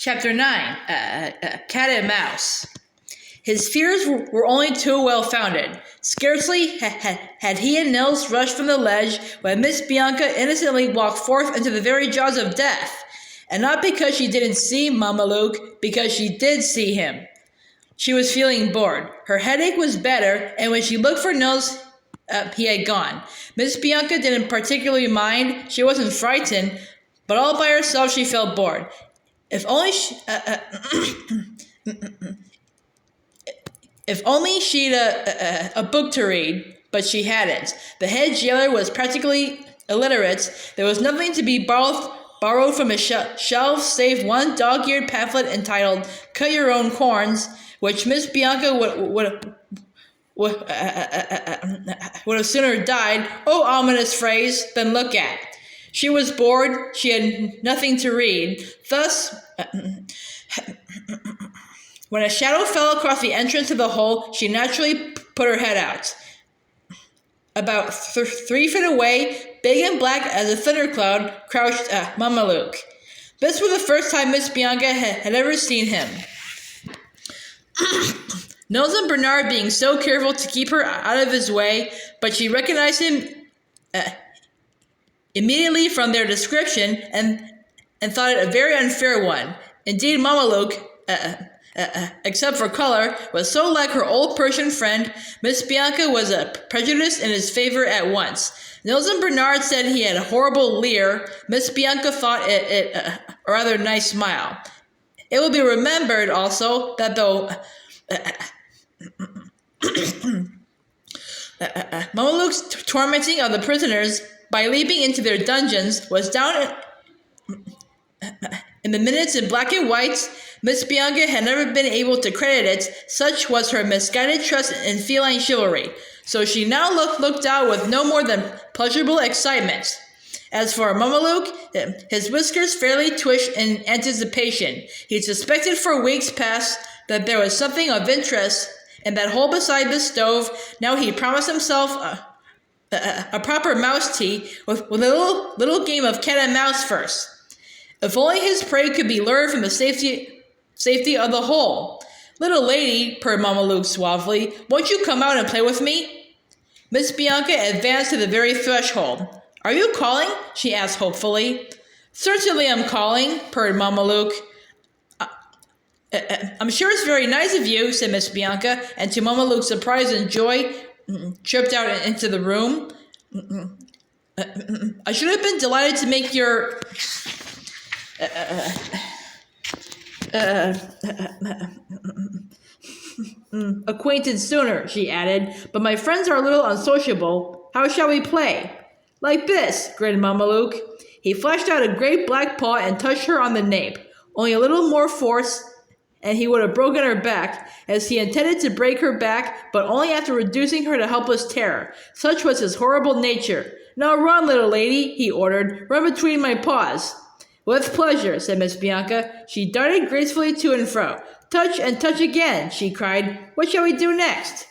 Chapter 9, Cat and Mouse. His fears were only too well founded. Scarcely had he and Nils rushed from the ledge when Miss Bianca innocently walked forth into the very jaws of death. And not because she didn't see Mamma Luke, because she did see him. She was feeling bored. Her headache was better, and when she looked for Nils, he had gone. Miss Bianca didn't particularly mind. She wasn't frightened, but all by herself she felt bored. If only she'd a book to read, but she hadn't. The head jailer was practically illiterate. There was nothing to be borrowed from his shelf save one dog-eared pamphlet entitled "Cut Your Own Corns," which Miss Bianca would have sooner died, oh ominous phrase, than look at. She was bored. She had nothing to read. Thus, when a shadow fell across the entrance of the hole, she naturally put her head out. About 3 feet away, big and black as a thundercloud, crouched Mamma Luke. This was the first time Miss Bianca had ever seen him. Nils and Bernard being so careful to keep her out of his way, but she recognized him immediately from their description and thought it a very unfair one. Indeed, Mamma Luke, except for color, was so like her old Persian friend, Miss Bianca was prejudiced in his favor at once. Nils and Bernard said he had a horrible leer. Miss Bianca thought it a rather nice smile. It will be remembered also that though Mamma Luke's tormenting of the prisoners by leaping into their dungeons was down in the minutes in black and white, Miss Bianca had never been able to credit it, such was her misguided trust in feline chivalry. So she now looked out with no more than pleasurable excitement. As for Mamma Luke, his whiskers fairly twitched in anticipation. He suspected for weeks past that there was something of interest in that hole beside the stove. Now he promised himself a proper mouse tea with a little game of cat and mouse first. If only his prey could be lured from the safety of the hole. "Little lady," purred Mamma Luke suavely, "won't you come out and play with me?" Miss Bianca advanced to the very threshold. "Are you calling?" she asked hopefully. "Certainly I'm calling," purred Mamma Luke. "I'm sure it's very nice of you," said Miss Bianca, and to Mamma Luke's surprise and joy, tripped out into the room. "I should have been delighted to make your acquaintance sooner," she added, "but my friends are a little unsociable. How shall we play?" "Like this," grinned Mamma Luke. He flashed out a great black paw and touched her on the nape. Only a little more force, and he would have broken her back, as he intended to break her back, but only after reducing her to helpless terror. Such was his horrible nature. "Now run, little lady," he ordered. "Run between my paws." "With pleasure," said Miss Bianca. She darted gracefully to and fro. "Touch and touch again," she cried. "What shall we do next?"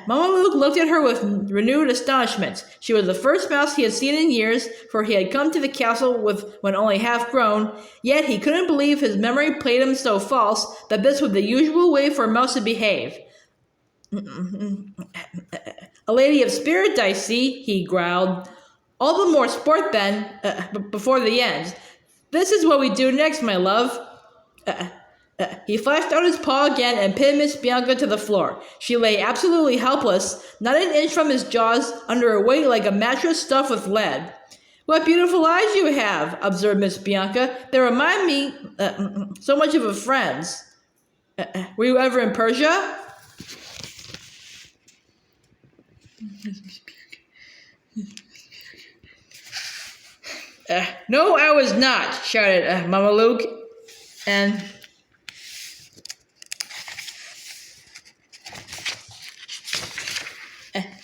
Mamma Luke looked at her with renewed astonishment. She was the first mouse he had seen in years, for he had come to the castle when only half grown, yet he couldn't believe his memory played him so false that this was the usual way for a mouse to behave. "A lady of spirit, I see," he growled. "All the more sport then, before the end. This is what we do next, my love." He flashed out his paw again and pinned Miss Bianca to the floor. She lay absolutely helpless, not an inch from his jaws, under a weight like a mattress stuffed with lead. "What beautiful eyes you have," observed Miss Bianca. "They remind me so much of a friend's. Were you ever in Persia?" "No, I was not," shouted Mamma Luke, and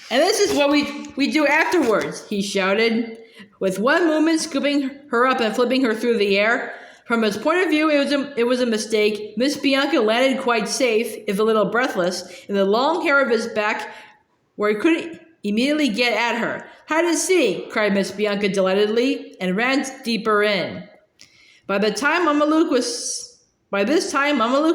this is what we do afterwards," he shouted, with one movement scooping her up and flipping her through the air. From his point of view, it was a mistake. Miss Bianca landed quite safe, if a little breathless, in the long hair of his back, where he couldn't immediately get at her. "Hide and seek," cried Miss Bianca delightedly, and ran deeper in. By this time, Mama Luke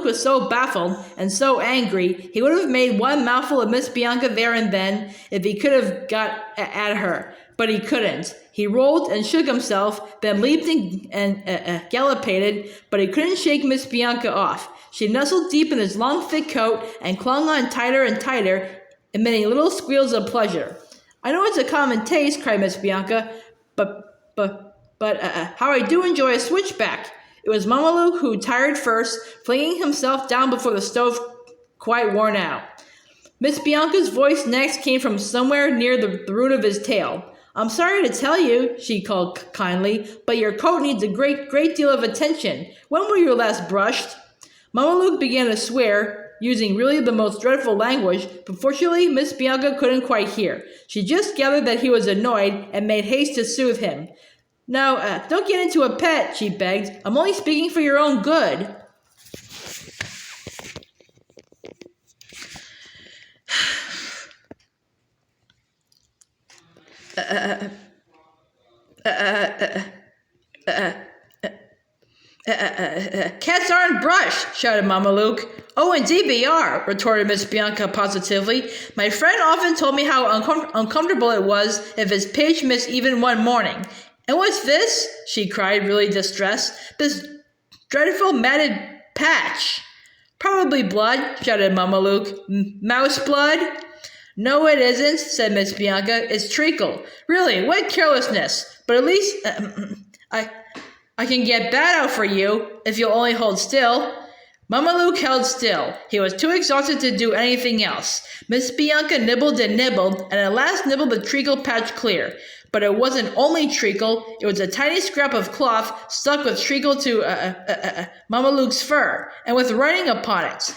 was so baffled and so angry, he would have made one mouthful of Miss Bianca there and then if he could have got at her. But he couldn't. He rolled and shook himself, then leaped and gallopaded, but he couldn't shake Miss Bianca off. She nestled deep in his long, thick coat and clung on tighter and tighter, emitting little squeals of pleasure. "I know it's a common taste," cried Miss Bianca, but how I do enjoy a switchback." It was Mama Luke who tired first, flinging himself down before the stove, quite worn out. Miss Bianca's voice next came from somewhere near the root of his tail. "I'm sorry to tell you," she called kindly, "but your coat needs a great deal of attention. When were you last brushed?" Mama Luke began to swear, using really the most dreadful language, but fortunately Miss Bianca couldn't quite hear. She just gathered that he was annoyed and made haste to soothe him. "Now, don't get into a pet," she begged. "I'm only speaking for your own good." Cats aren't brushed," shouted Mama Luke. "Oh, indeed they are," retorted Miss Bianca positively. "My friend often told me how uncomfortable it was if his page missed even one morning. And what's this?" she cried, really distressed. "This dreadful matted patch." "Probably blood," shouted Mama Luke. "Mouse blood?" "No, it isn't," said Miss Bianca. "It's treacle. Really, what carelessness! But at least I can get that out for you, if you'll only hold still." Mama Luke held still. He was too exhausted to do anything else. Miss Bianca nibbled and nibbled, and at last nibbled the treacle patch clear. But it wasn't only treacle, it was a tiny scrap of cloth stuck with treacle to Mama Luke's fur, and with writing upon it.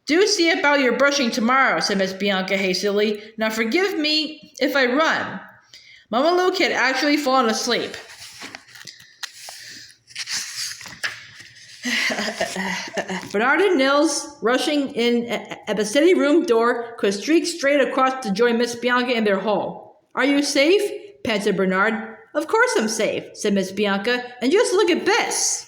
"Do see about your brushing tomorrow," said Miss Bianca hastily. "Now forgive me if I run." Mama Luke had actually fallen asleep. Bernard and Nils, rushing in at the city room door, could streak straight across to join Miss Bianca in their hall. "Are you safe?" panted Bernard. "Of course I'm safe," said Miss Bianca. "And just look at this."